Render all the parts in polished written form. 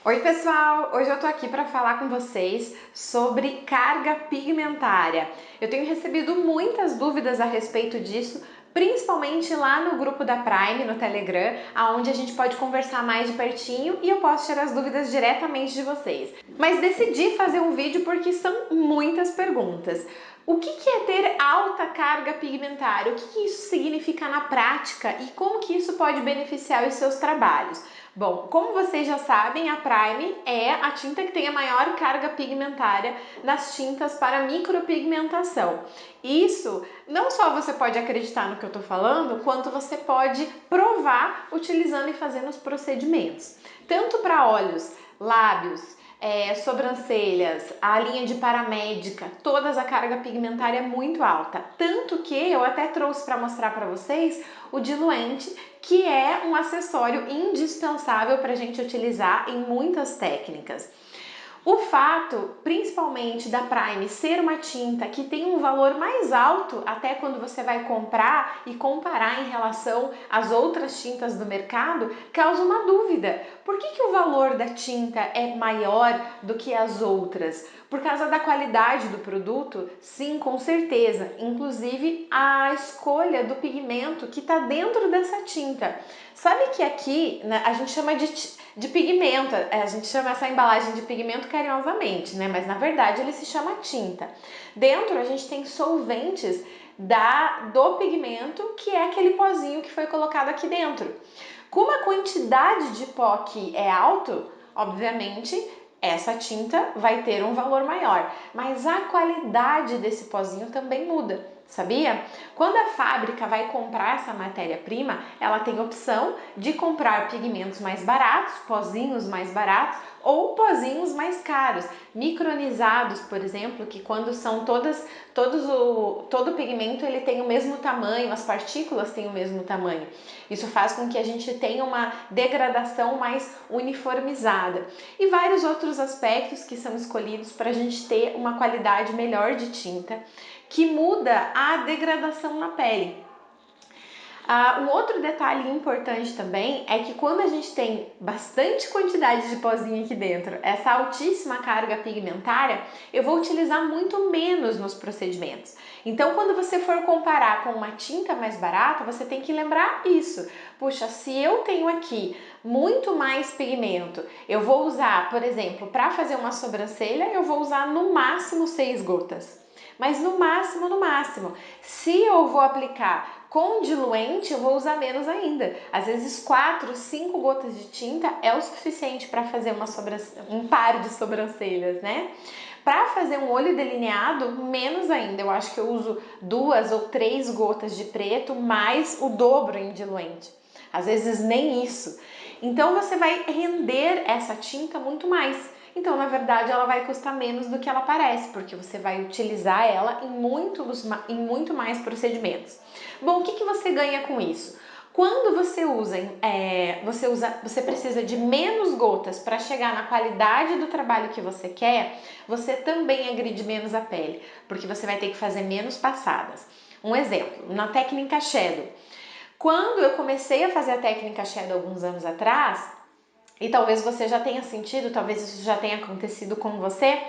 Oi pessoal, hoje eu tô aqui para falar com vocês sobre carga pigmentária. Eu tenho recebido muitas dúvidas a respeito disso, principalmente lá no grupo da Prime, no Telegram, onde a gente pode conversar mais de pertinho e eu posso tirar as dúvidas diretamente de vocês. Mas decidi fazer um vídeo porque são muitas perguntas. O que é ter alta carga pigmentária? O que isso significa na prática e como que isso pode beneficiar os seus trabalhos? Bom, como vocês já sabem, a Prime é a tinta que tem a maior carga pigmentária nas tintas para micropigmentação. Isso não só você pode acreditar no que eu tô falando, quanto você pode provar utilizando e fazendo os procedimentos. Tanto para olhos, lábios, sobrancelhas, a linha de paramédica, todas a carga pigmentária é muito alta. Tanto que eu até trouxe para mostrar para vocês o diluente, que é um acessório indispensável para a gente utilizar em muitas técnicas. O fato, principalmente da Prime ser uma tinta que tem um valor mais alto até quando você vai comprar e comparar em relação às outras tintas do mercado, causa uma dúvida. Por que o valor da tinta é maior do que as outras? Por causa da qualidade do produto? Sim, com certeza. Inclusive a escolha do pigmento que está dentro dessa tinta. Sabe que aqui a gente chama de pigmento, a gente chama essa embalagem de pigmento carinhosamente, né? Mas na verdade ele se chama tinta. Dentro a gente tem solventes do pigmento, que é aquele pozinho que foi colocado aqui dentro. Como a quantidade de pó aqui é alto, obviamente essa tinta vai ter um valor maior, mas a qualidade desse pozinho também muda, sabia? Quando a fábrica vai comprar essa matéria-prima, ela tem opção de comprar pigmentos mais baratos, pozinhos mais baratos ou pozinhos mais caros, micronizados, por exemplo, que quando são todo o pigmento ele tem o mesmo tamanho, as partículas têm o mesmo tamanho. Isso faz com que a gente tenha uma degradação mais uniformizada e vários outros aspectos que são escolhidos para a gente ter uma qualidade melhor de tinta, que muda a degradação na pele. Um outro detalhe importante também é que quando a gente tem bastante quantidade de pozinho aqui dentro, essa altíssima carga pigmentária, eu vou utilizar muito menos nos procedimentos. Então, quando você for comparar com uma tinta mais barata, você tem que lembrar isso. Puxa, se eu tenho aqui muito mais pigmento, eu vou usar, por exemplo, para fazer uma sobrancelha, eu vou usar no máximo 6 gotas. Mas no máximo, no máximo. Se eu vou aplicar com diluente, eu vou usar menos ainda. Às vezes 4, 5 gotas de tinta é o suficiente para fazer um par de sobrancelhas, né? Para fazer um olho delineado, menos ainda. Eu acho que eu uso 2 ou 3 gotas de preto, mais o dobro em diluente. Às vezes nem isso. Então você vai render essa tinta muito mais. Então, na verdade, ela vai custar menos do que ela parece, porque você vai utilizar ela em muito mais procedimentos. Bom, o que você ganha com isso? Quando você precisa de menos gotas para chegar na qualidade do trabalho que você quer, você também agride menos a pele, porque você vai ter que fazer menos passadas. Um exemplo, na técnica Shadow. Quando eu comecei a fazer a técnica Shadow alguns anos atrás, e talvez você já tenha sentido, talvez isso já tenha acontecido com você,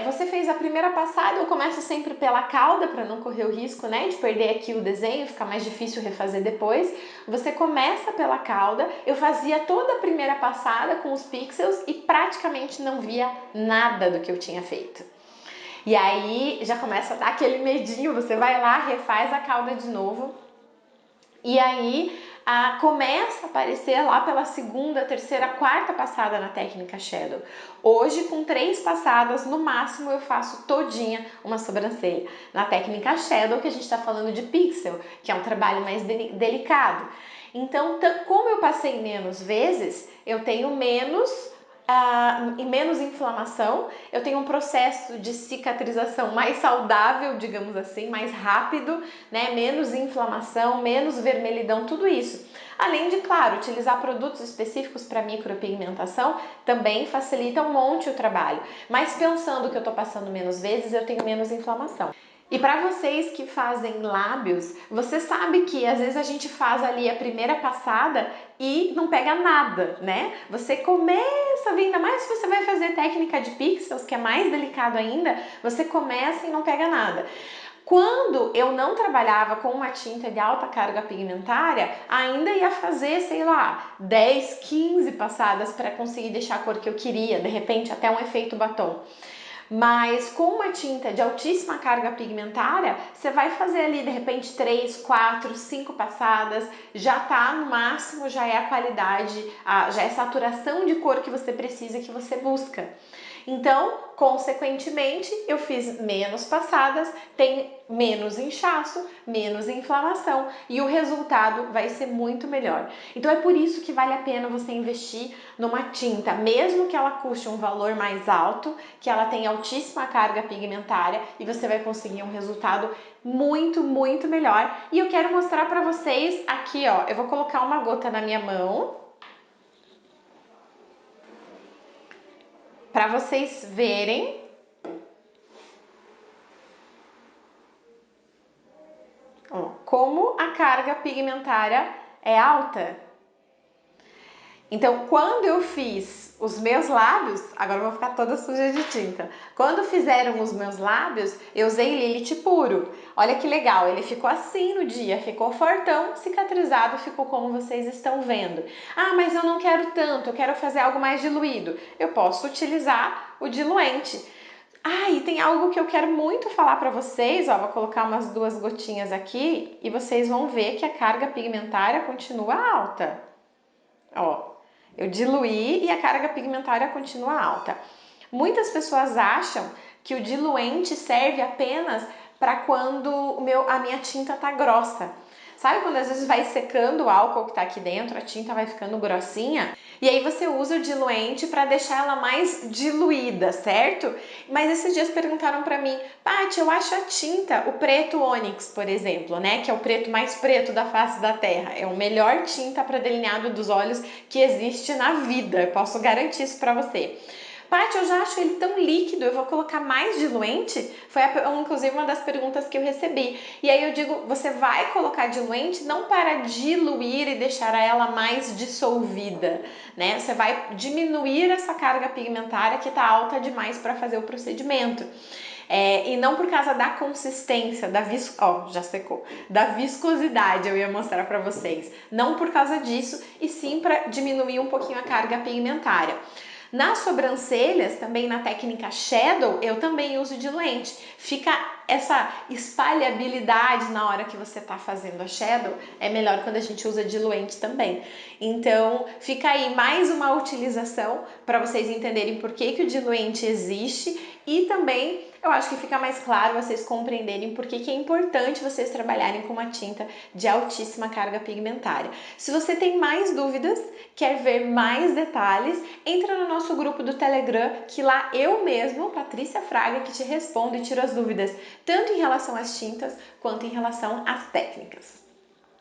você fez a primeira passada, eu começo sempre pela cauda para não correr o risco, né, de perder aqui o desenho, fica mais difícil refazer depois. Você começa pela cauda, eu fazia toda a primeira passada com os pixels e praticamente não via nada do que eu tinha feito. E aí já começa a dar aquele medinho, você vai lá, refaz a cauda de novo. E aí começa a aparecer lá pela segunda, terceira, quarta passada na técnica Shadow. Hoje, com 3 passadas, no máximo, eu faço todinha uma sobrancelha. Na técnica Shadow, que a gente está falando de pixel, que é um trabalho mais delicado. Então, como eu passei menos vezes, eu tenho e menos inflamação, eu tenho um processo de cicatrização mais saudável, digamos assim, mais rápido, né? Menos inflamação, menos vermelhidão, tudo isso. Além de, claro, utilizar produtos específicos para micropigmentação também facilita um monte o trabalho. Mas pensando que eu tô passando menos vezes, eu tenho menos inflamação. E para vocês que fazem lábios, você sabe que às vezes a gente faz ali a primeira passada e não pega nada, né? Você começa custa, ainda mais se você vai fazer técnica de pixels, que é mais delicado ainda, você começa e não pega nada. Quando eu não trabalhava com uma tinta de alta carga pigmentária, ainda ia fazer, sei lá, 10, 15 passadas para conseguir deixar a cor que eu queria, de repente até um efeito batom. Mas com uma tinta de altíssima carga pigmentária, você vai fazer ali de repente 3, 4, 5 passadas, já tá no máximo, já é a qualidade, já é a saturação de cor que você precisa, que você busca. Então, consequentemente, eu fiz menos passadas, tem menos inchaço, menos inflamação e o resultado vai ser muito melhor. Então é por isso que vale a pena você investir numa tinta, mesmo que ela custe um valor mais alto, que ela tenha altíssima carga pigmentária e você vai conseguir um resultado muito, muito melhor. E eu quero mostrar para vocês aqui, ó, eu vou colocar uma gota na minha mão, para vocês verem como a carga pigmentária é alta. Então, quando eu fiz os meus lábios, agora eu vou ficar toda suja de tinta. Quando fizeram os meus lábios, eu usei Lilith puro. Olha que legal, ele ficou assim no dia, ficou fortão, cicatrizado, ficou como vocês estão vendo. Ah, mas eu não quero tanto, eu quero fazer algo mais diluído. Eu posso utilizar o diluente. Ah, e tem algo que eu quero muito falar para vocês, ó, vou colocar umas 2 gotinhas aqui e vocês vão ver que a carga pigmentária continua alta. Ó, eu diluí e a carga pigmentária continua alta. Muitas pessoas acham que o diluente serve apenas para quando a minha tinta tá grossa. Sabe quando às vezes vai secando o álcool que tá aqui dentro, a tinta vai ficando grossinha? E aí você usa o diluente para deixar ela mais diluída, certo? Mas esses dias perguntaram para mim, Paty, eu acho a tinta, o preto ônix, por exemplo, né? Que é o preto mais preto da face da Terra. É a melhor tinta para delineado dos olhos que existe na vida. Eu posso garantir isso para você. Paty, eu já acho ele tão líquido, eu vou colocar mais diluente? Foi inclusive uma das perguntas que eu recebi. E aí eu digo, você vai colocar diluente não para diluir e deixar ela mais dissolvida, né? Você vai diminuir essa carga pigmentária que está alta demais para fazer o procedimento. E não por causa da consistência, já secou, da viscosidade, eu ia mostrar para vocês. Não por causa disso, e sim para diminuir um pouquinho a carga pigmentária. Nas sobrancelhas, também na técnica Shadow, eu também uso diluente. Fica essa espalhabilidade na hora que você está fazendo a Shadow, é melhor quando a gente usa diluente também. Então, fica aí mais uma utilização para vocês entenderem por que o diluente existe e também eu acho que fica mais claro vocês compreenderem por que é importante vocês trabalharem com uma tinta de altíssima carga pigmentária. Se você tem mais dúvidas, quer ver mais detalhes, entra no nosso grupo do Telegram, que lá eu mesmo, Patrícia Fraga, que te respondo e tiro as dúvidas, tanto em relação às tintas quanto em relação às técnicas.